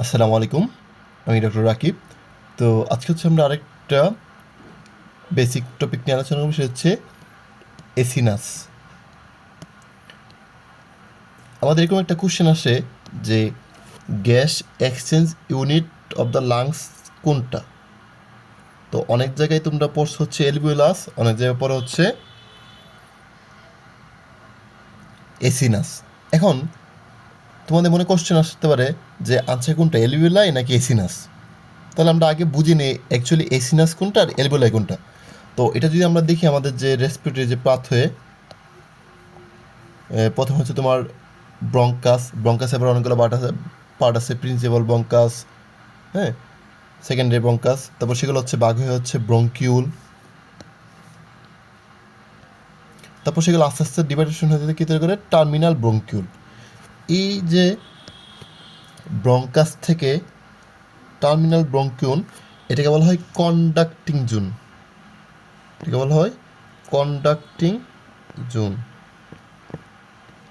আসসালামু আলাইকুম। আমি ডক্টর রাকিব। তো আজকে হচ্ছে আমরা আরেকটা বেসিক টপিক নিয়ে আলোচনা করব, সেটা হচ্ছে এসিনাস। আমাদের এরকম একটা কোশ্চেন আসে যে gas exchange unit of the lungs কোনটা? তো অনেক জায়গায় তোমরা পড়ছো হচ্ছে এলভিওলাস, অনেক জায়গায় পড়া হচ্ছে এসিনাস। এখন তোমাদের মনে কোশ্চেন আসতে পারে যে আনসার কোনটা, এলভিওলাই নাকি এসিনাস? তাহলে আমরা আগে বুঝে নিই অ্যাকচুয়ালি এসিনাস কোনটা আর এলভিওলাই কোনটা। তো এটা যদি আমরা দেখি, আমাদের যে রেসপিরেটরি যে পাথওয়ে, প্রথম হচ্ছে তোমার ব্রঙ্কাস এবার অনেকগুলো পার্ট আছে, প্রিন্সিপাল ব্রঙ্কাস, হ্যাঁ, সেকেন্ডারি ব্রঙ্কাস, তারপর সেগুলো হচ্ছে ভাগ হয়ে হচ্ছে ব্রঙ্কিউল, তারপর সেগুলো আস্তে আস্তে ডিভাইডেশন হয়ে কী তৈরি করে, টার্মিনাল ব্রঙ্কিউল। এই যে ব্রঙ্কাস থেকে টার্মিনাল ব্রঙ্কিউল, এটাকে বলা হয় কন্ডাক্টিং জোন। এটাকে বলা হয় কন্ডাক্টিং জোন।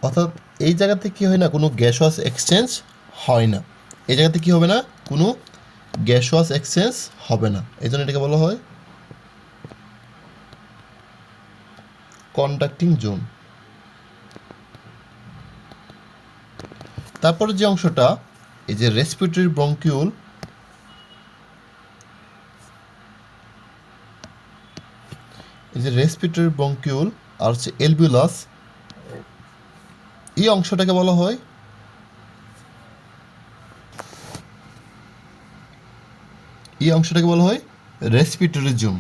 অর্থাৎ এই জায়গাতে কী হয় না, কোনো গ্যাসওয়াস এক্সচেঞ্জ হয় না। এই জায়গাতে কী হবে না, কোনো গ্যাসওয়াস এক্সচেঞ্জ হবে না, এই জন্য এটাকে বলা হয় কন্ডাক্টিং জোন। তারপরে যে অংশটা, এই যে রেসপিরেটরি ব্রঙ্কিউল, এই যে রেসপিরেটরি ব্রঙ্কিউল আর হচ্ছে এলভিউলাস, এই অংশটাকে বলা হয় রেসপিরেটরি জোন।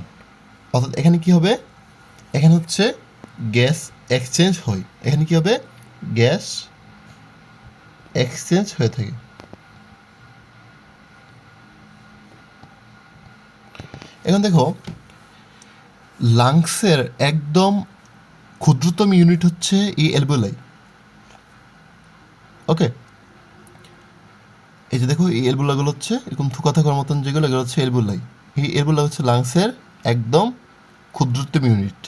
অর্থাৎ এখানে কি হবে, এখানে হচ্ছে গ্যাস এক্সচেঞ্জ হয়, এখানে কি হবে, গ্যাস এক্সচেঞ্জ হয়ে থাকে। এখন দেখো, লাংসের একদম ক্ষুদ্রতম ইউনিট হচ্ছে এই এলভিওলাই। ওকে, এই যে দেখো, এই এলভিওলাগুলো হচ্ছে এরকম থুকা থাকার মতন, যেগুলো এগুলো হচ্ছে এলভিওলাই। এই এলভিওলাই হচ্ছে লাংসের একদম ক্ষুদ্রতম ইউনিট।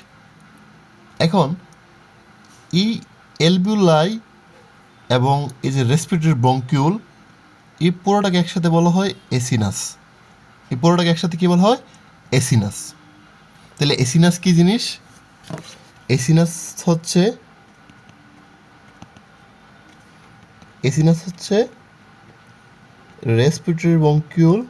এখন এই এলভিওলাই এবং এই যে রেসপিরেটরি ব্রঙ্কিউল, এই পুরোটাকে একসাথে বলা হয় এসিনাস। এই পুরোটাকে একসাথে কী বলা হয়, এসিনাস। তাহলে এসিনাস কী জিনিস? এসিনাস হচ্ছে রেসপিরেটরি ব্রঙ্কিউল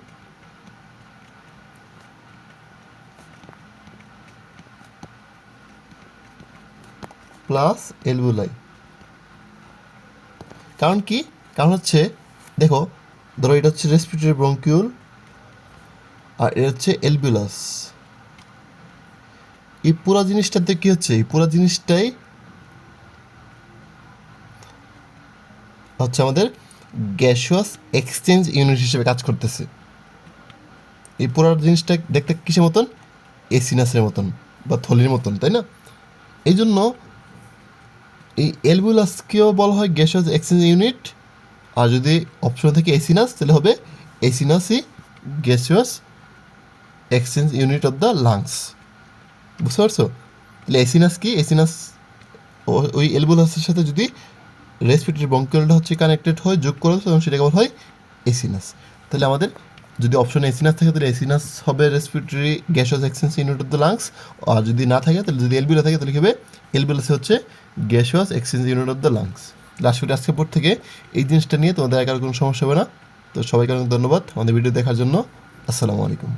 প্লাস এলভিওলাই। কারণ কি? কারণ হচ্ছে দেখো, ধরো এটা হচ্ছে রেসপিরেটরি ব্রঙ্কিউল আর এটা হচ্ছে এলভিওলাস। এই পুরো জিনিসটাতে কী হচ্ছে, এই পুরো জিনিসটাই হচ্ছে আমাদের গ্যাসিয়াস এক্সচেঞ্জ ইউনিট হিসেবে কাজ করতেছে। এই পুরো জিনিসটা দেখতে কিসের মতন, এসিনাসের মতন বা থলির মতন, তাই না? এই জন্য এই এলভিওলাসকেও বলা হয় গ্যাসিয়াস এক্সচেঞ্জ ইউনিট। আর যদি অপশন থেকে এসিনাস, তাহলে হবে এসিনাসই gaseous exchange unit of the lungs. বুঝতে পারছো? তাহলে এসিনাস কি, এসিনাস ওই এলভিওলাসের সাথে যদি রেসপিরেটরি ব্রঙ্কিউলটা হচ্ছে কানেক্টেড হয়, যোগ করে, তখন সেটাকে বলা হয় এসিনাস। তাহলে আমাদের যদি অপশনে এসিনাস থাকে, তাহলে এসিনাস হবে respiratory gaseous exchange unit of the lungs. আর যদি না থাকে, তাহলে যদি এলভিওলা থাকে, তাহলে কী হবে, এলভিওলাস হচ্ছে gaseous exchange unit of the lungs. Last আজকের পর থেকে এই জিনিসটা নিয়ে তোমাদের একার কোনো সমস্যা হবে না। তো সবাইকে অনেক ধন্যবাদ আমাদের ভিডিও দেখার জন্য। আসসালামু আলাইকুম।